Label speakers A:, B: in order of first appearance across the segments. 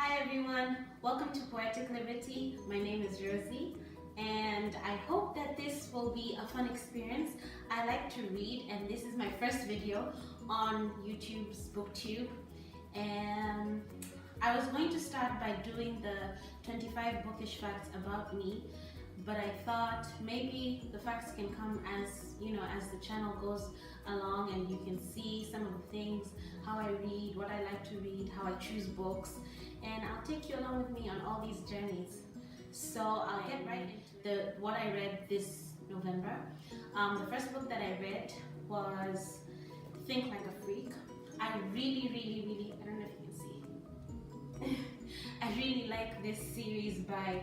A: Hi everyone, welcome to Poetic Liberty. My name is Rosie and I hope that this will be a fun experience. I like to read and this is my first video on YouTube's BookTube, and I was going to start by doing the 25 bookish facts about me, but I thought maybe the facts can come as the channel goes along and you can see some of the things, how I read, what I like to read, how I choose books, and I'll take you along with me on all these journeys. So I'll get right into what I read this November. The first book that I read was Think Like a Freak. I really, I don't know if you can see. I really like this series by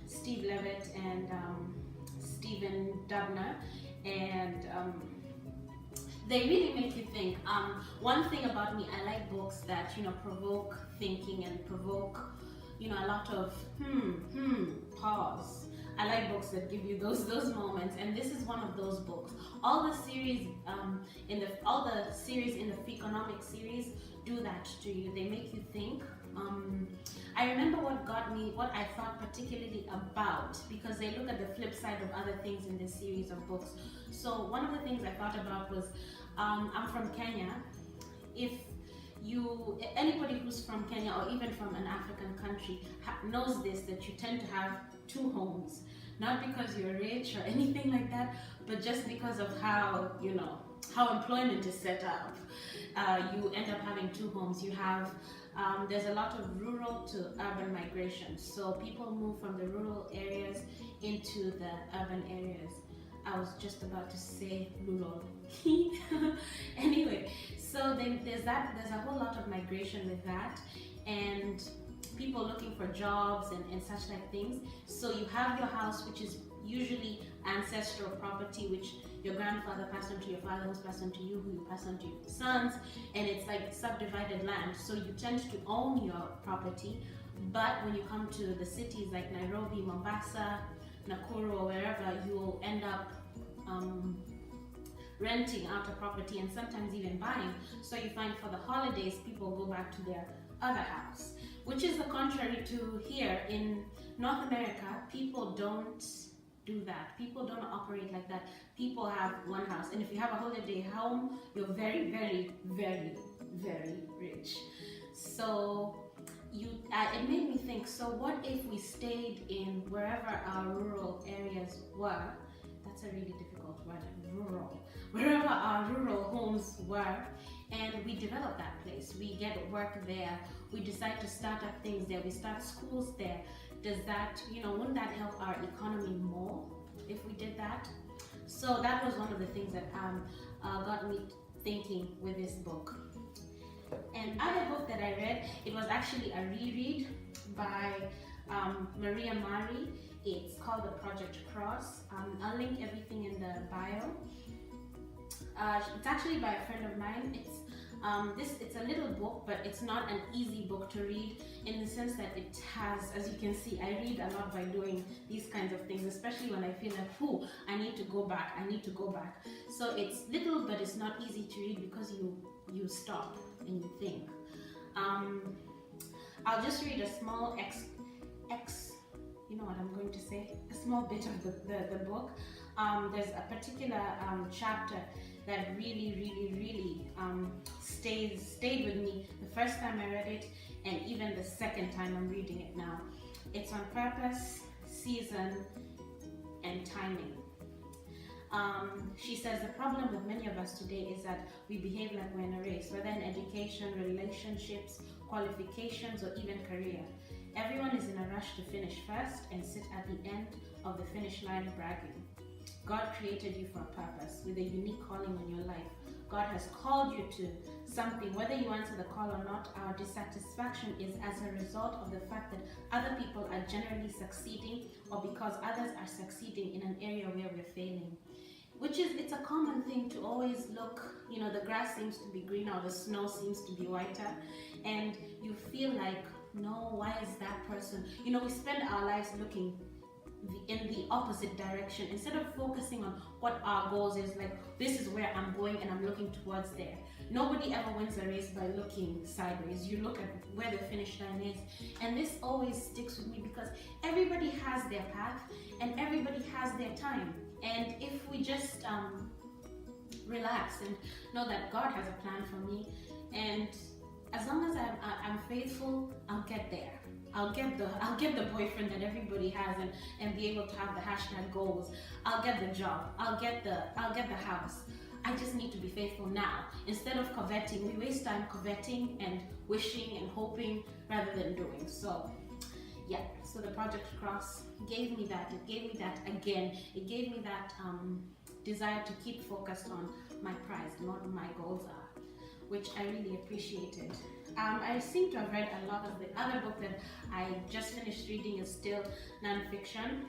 A: Steve Levitt and Stephen Dubner, and they really make you think. One thing about me, I like books that provoke thinking and provoke a lot of pause. I like books that give you those moments, and this is one of those books. All the series in the Freakonomics series do that to you. They make you think. I remember what I thought particularly about, because they look at the flip side of other things in this series of books. So one of the things I thought about was, I'm from Kenya. If anybody who's from Kenya or even from an African country knows this, that you tend to have two homes, not because you're rich or anything like that, but just because of how employment is set up. You end up having two homes. You have there's a lot of rural to urban migration, so people move from the rural areas into the urban areas. I was just about to say rural. Anyway, so then there's a whole lot of migration with that, and people looking for jobs and such like things. So you have your house, which is usually ancestral property, which your grandfather passed on to your father, who's passed on to you, who you pass on to your sons, and it's like subdivided land. So you tend to own your property, but when you come to the cities like Nairobi, Mombasa, Nakuru, or wherever, you will end up renting out a property and sometimes even buying. So you find for the holidays, people go back to their other house, which is the contrary to here in North America. People don't do that. People don't operate like that. People have one house, and if you have a holiday home, you're very rich. So it made me think, so what if we stayed in wherever our rural areas were? That's a really difficult word, rural. Wherever our rural homes were, and we develop that place. We get work there. We decide to start up things there. We start schools there. Does that, wouldn't that help our economy more if we did that? So that was one of the things that got me thinking with this book. And other book that I read, it was actually a reread by Maria Mari. It's called The Project Cross. I'll link everything in the bio. It's actually by a friend of mine. It's a little book, but it's not an easy book to read, in the sense that it has, as you can see, I read a lot by doing these kinds of things, especially when I feel like, I need to go back. So it's little, but it's not easy to read because you stop and you think. I'll just read a small you know what I'm going to say, a small bit of the book. There's a particular chapter that really stayed with me the first time I read it, and even the second time I'm reading it now. It's on purpose, season, and timing. She says the problem with many of us today is that we behave like we're in a race, whether in education, relationships, qualifications, or even career. Everyone is in a rush to finish first and sit at the end of the finish line bragging. God created you for a purpose, with a unique calling on your life. God has called you to something. Whether you answer the call or not, our dissatisfaction is as a result of the fact that other people are generally succeeding, or because others are succeeding in an area where we're failing. It's a common thing to always look, the grass seems to be greener, or the snow seems to be whiter, and you feel like, no, why is that person? We spend our lives looking in the opposite direction. Instead of focusing on what our goals is, like this is where I'm going and I'm looking towards there. Nobody ever wins a race by looking sideways. You look at where the finish line is, and this always sticks with me because everybody has their path and everybody has their time. And if we just relax and know that God has a plan for me, and as long as I'm faithful, I'll get there. I'll get the boyfriend that everybody has and be able to have the hashtag goals. I'll get the job. I'll get the house. I just need to be faithful now. Instead of coveting, we waste time coveting and wishing and hoping rather than doing. So yeah, so the Project Cross gave me that. It gave me that again. It gave me that desire to keep focused on my prize, not my goals are, which I really appreciated. I seem to have read a lot of the other book that I just finished reading is still nonfiction.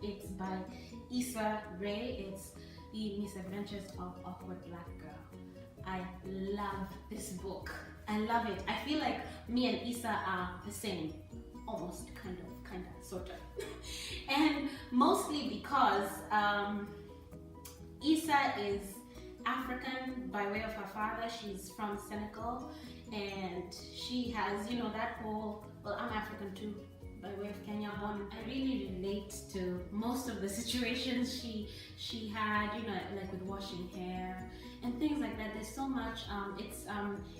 A: It's by Issa Rae. It's The Misadventures of Awkward Black Girl. I love this book. I love it. I feel like me and Issa are the same. Almost, kind of, sort of. And mostly because Issa is African by way of her father. She's from Senegal, and she has, you know, that whole, well, I'm African too, by way of Kenya born. I really relate to most of the situations she had, you know, like with washing hair and things like that. There's so much, it's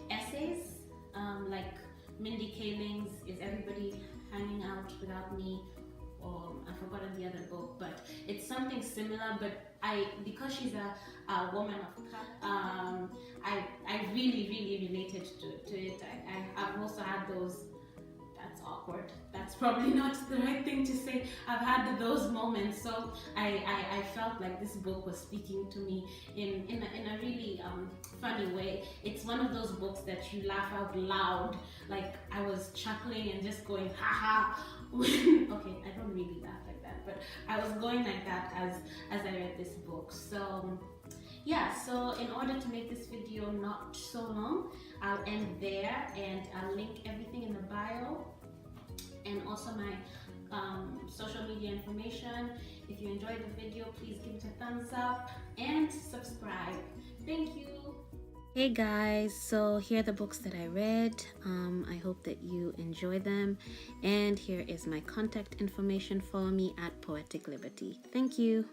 A: essays, like Mindy Kaling's Is Everybody Hanging Out Without Me? Or I've forgotten the other book, but it's something similar. But because she's a woman of color, I really related to it. I've also had those, that's awkward, that's probably not the right thing to say, I've had those moments. So I felt like this book was speaking to me in a really funny way. It's one of those books that you laugh out loud, like I was chuckling and just going haha. Okay, I don't really laugh like that, but I was going like that as I read this book. So yeah, so in order to make this video not so long, I'll end there and I'll link everything in the bio and also my social media information. If you enjoyed the video, please give it a thumbs up and subscribe. Thank you. Hey guys, so here are the books that I read. I hope that you enjoy them, and here is my contact information. Follow me at Poetic Liberty. Thank you.